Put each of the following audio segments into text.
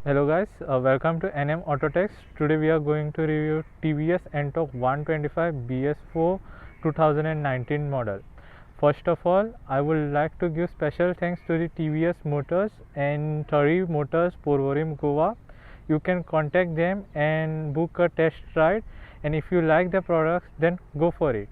Hello guys, welcome to NM Autotex. Today we are going to review TVS NTORQ 125 BS4 2019 model. First of all, I would like to give special thanks to the TVS Motors and Thari Motors Porvorim Goa. You can contact them and book a test ride, and if you like the products then go for it.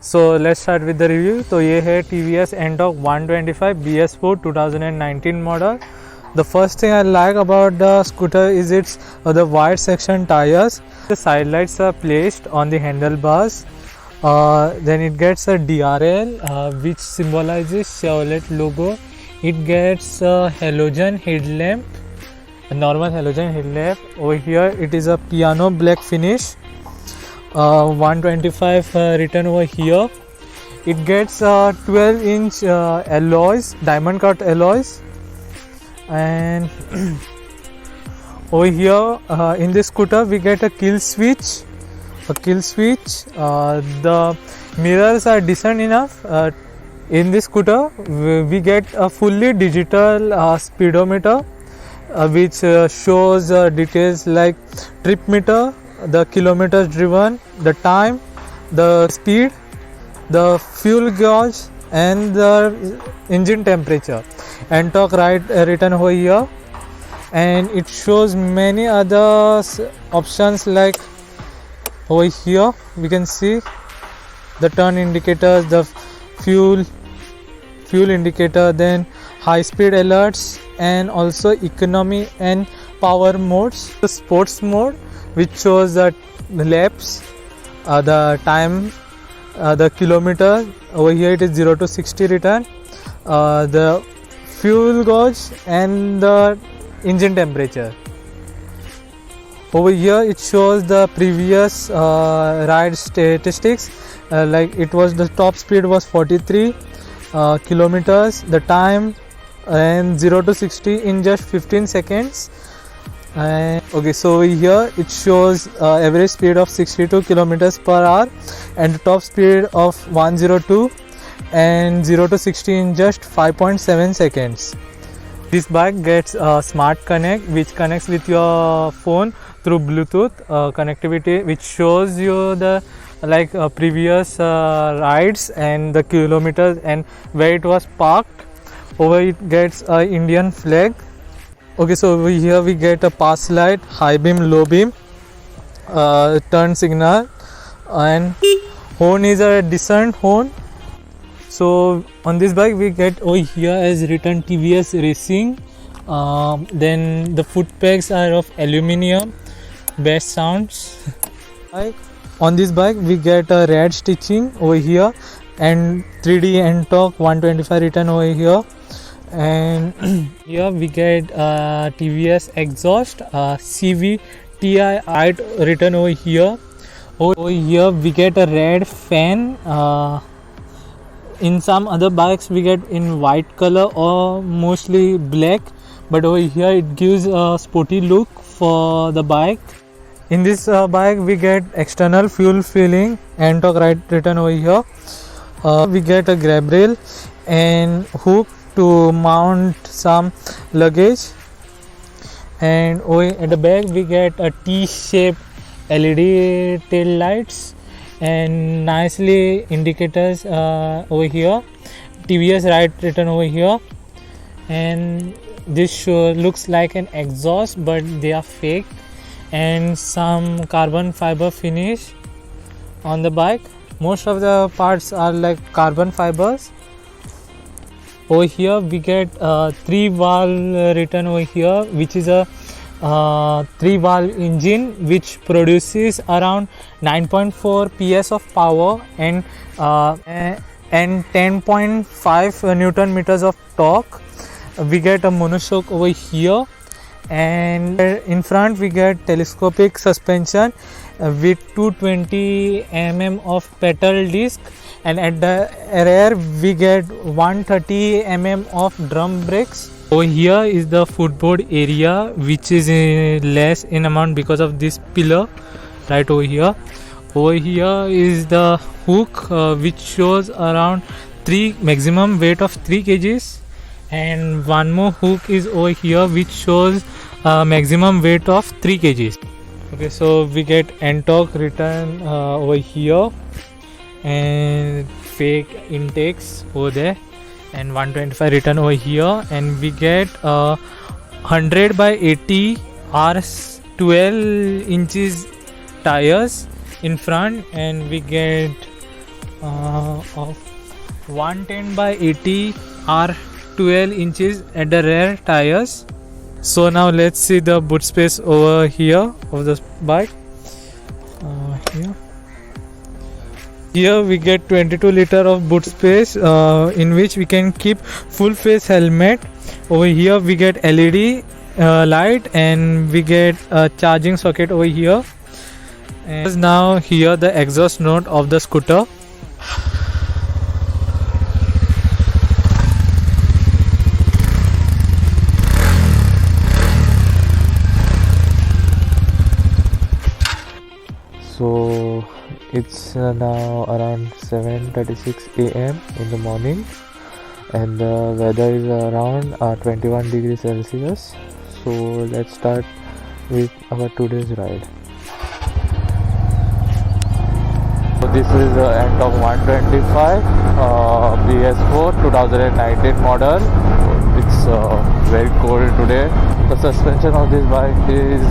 So let's start with the review. तो ये है TVS NTORQ 125 BS4 2019 model. The first thing I like about the scooter is its the wide section tires. The side lights are placed on the handlebars. Then it gets a DRL which symbolizes Chevrolet logo. It gets a halogen headlamp, a normal halogen headlamp. Over here it is a piano black finish. 125 written over here. It gets 12-inch alloys, diamond cut alloys, and over here in this scooter we get a kill switch. The mirrors are decent enough. In this scooter we get a fully digital speedometer which shows details like trip meter, the kilometers driven, the time, the speed, the fuel gauge, and the engine temperature. NTORQ written over here, and it shows many other options like over here we can see the turn indicators, the fuel indicator, then high speed alerts, and also economy and power modes. The sports mode, which shows the laps, the time, the kilometer. Over here it is 0 to 60 written, the fuel gauge, and the engine temperature. Over here it shows the previous ride statistics, like it was the top speed was 43 kilometers, the time, and 0 to 60 in just 15 seconds. Okay, so over here it shows average speed of 62 kilometers per hour and the top speed of 102 and 0 to 60 in just 5.7 seconds. This bike gets a smart connect which connects with your phone through Bluetooth connectivity, which shows you the previous rides and the kilometers and where it was parked. Over it gets a Indian flag. Okay, so over here we get a pass light, high beam, low beam, turn signal, and horn is a decent horn. So on this bike we get over here as written TVS Racing. Then the foot pegs are of aluminium, best sounds. On this bike we get a red stitching over here and 3D NTORQ 125 written over here. And here we get TVS exhaust, CVTI written over here. Over here we get a red fan. In some other bikes we get in white color or mostly black, but over here it gives a sporty look for the bike. In this bike we get external fuel filling, NTORQ written over here. We get a grab rail and hook to mount some luggage, and at the back we get a T-shaped LED tail lights and nicely indicators over here, TVS written over here, and this looks like an exhaust but they are fake, and some carbon fiber finish on the bike. Most of the parts are like carbon fibers. Over here we get 3-valve written over here, which is a 3-valve engine which produces around 9.4 PS of power and 10.5 Newton meters of torque. We get a monoshock over here, and in front we get telescopic suspension with 220 mm of pedal disc, and at the rear we get 130 mm of drum brakes. Over here is the footboard area, which is less in amount because of this pillar right over here. Over here is the hook which shows around maximum weight of 3 kgs, and one more hook is over here which shows maximum weight of 3 kgs. Okay, so we get NTORQ written over here, and fake intakes over there, and 125 written over here, and we get 100 by 80 R12 inches tires in front, and we get 110 by 80 R12 inches at the rear tires. So now let's see the boot space over here of the bike. Here we get 22 liter of boot space in which we can keep full face helmet. Over here we get LED light, and we get a charging socket over here. And now hear the exhaust note of the scooter. So it's now around 7:36 AM in the morning, and the weather is around 21 degrees Celsius. So let's start with our today's ride. So this is the NTORQ 125 BS4 2019 model. It's very cold today. The suspension of this bike is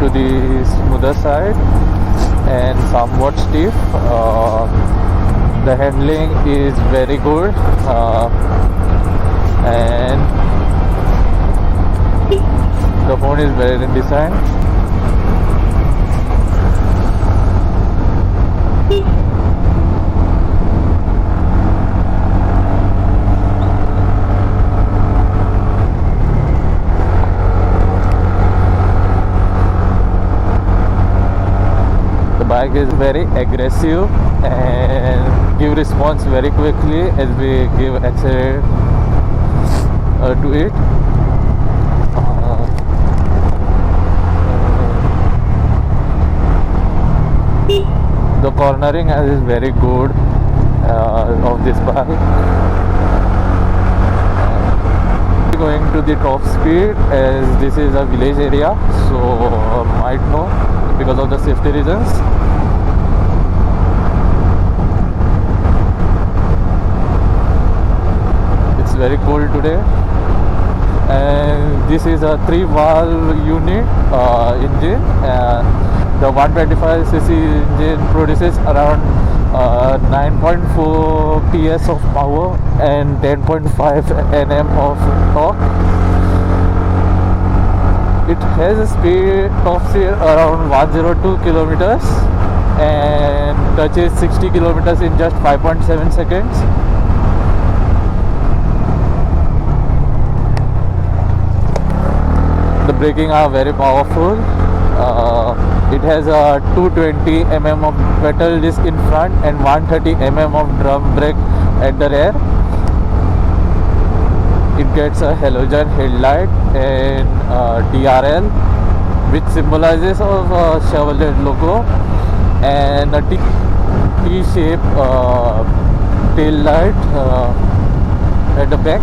to the smoother side and somewhat stiff. The handling is very good, and the phone is very decent. The bike is very aggressive and give response very quickly as we give accelerator to it. The cornering is very good of this bike. Going to the top speed as this is a village area, so might know because of the safety reasons. It's very cold today, and this is a 3-valve unit engine. The 125cc engine produces around 9.4 PS of power and 10.5 Nm of torque. It has a speed top speed around 102 kilometers and touches 60 kilometers in just 5.7 seconds. The braking are very powerful. It has a 220 mm of pedal disc in front and 130 mm of drum brake at the rear. It gets a halogen headlight and DRL, which symbolizes of Chevrolet logo, and a T-shaped tail light at the back.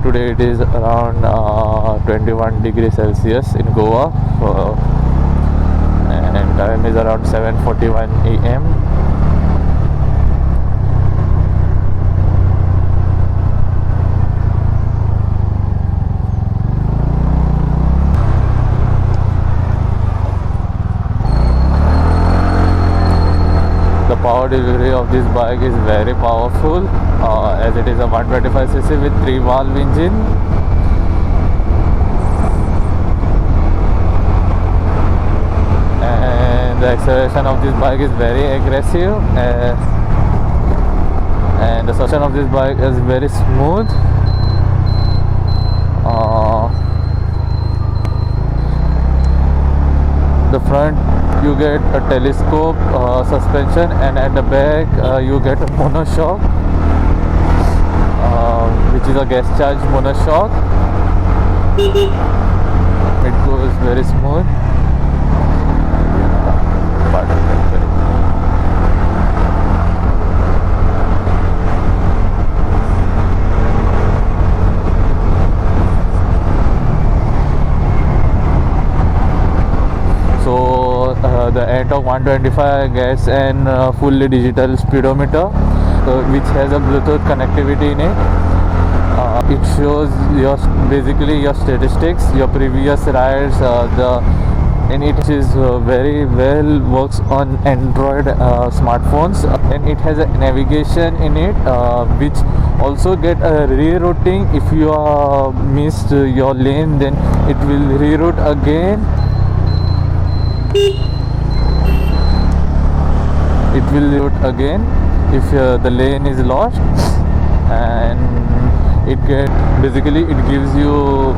Today it is around 21 degrees Celsius in Goa, and time is around 7:41 AM. delivery of this bike is very powerful, as it is a 125cc with 3-valve engine. And the acceleration of this bike is very aggressive, and the suspension of this bike is very smooth. The front you get a telescope suspension, and at the back you get a monoshock, which is a gas charged monoshock. It goes very smooth. The Antok 125 gas and fully digital speedometer, which has a Bluetooth connectivity in it. It shows basically your statistics, your previous rides, and it is very well works on Android smartphones, and it has a navigation in it, which also get a rerouting. If you missed your lane, then it will reroute again. It will route again if the lane is lost, and it gives you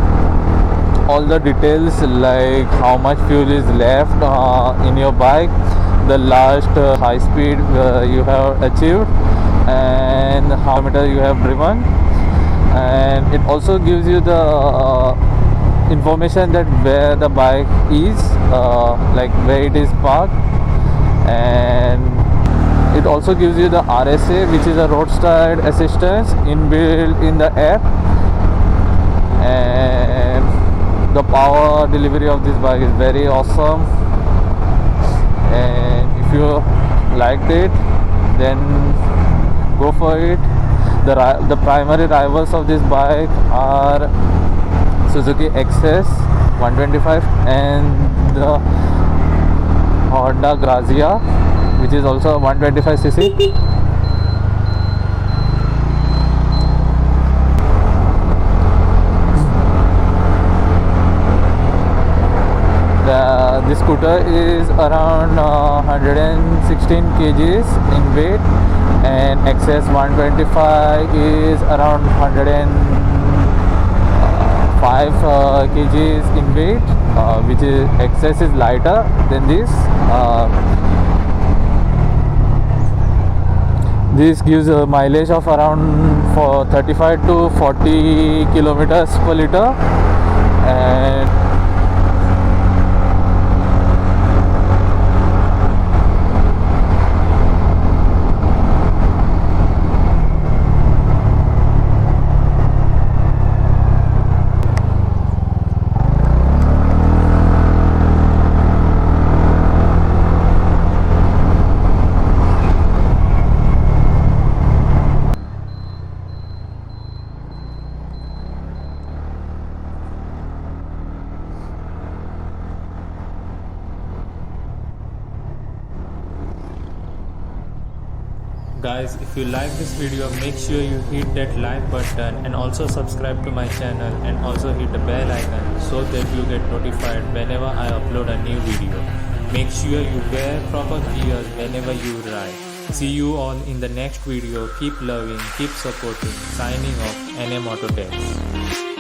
all the details, like how much fuel is left in your bike, the last high speed you have achieved, and how many meters you have driven. And it also gives you the information that where the bike is, like where it is parked. And it also gives you the RSA, which is a roadside assistance inbuilt in the app. And the power delivery of this bike is very awesome, and if you liked it, then go for it. The primary rivals of this bike are Suzuki XS 125 and the Honda Grazia, which is also a 125cc. This scooter is around 116 kgs in weight, and XS 125 is around 105 kgs in weight, which is XS is lighter than this. This gives a mileage of around 35 to 40 kilometers per liter, and Guys, if you like this video, make sure you hit that like button and also subscribe to my channel, and also hit the bell icon so that you get notified whenever I upload a new video. Make sure you wear proper gears whenever you ride. See you all in the next video. Keep loving, keep supporting. Signing off, NM Autotex.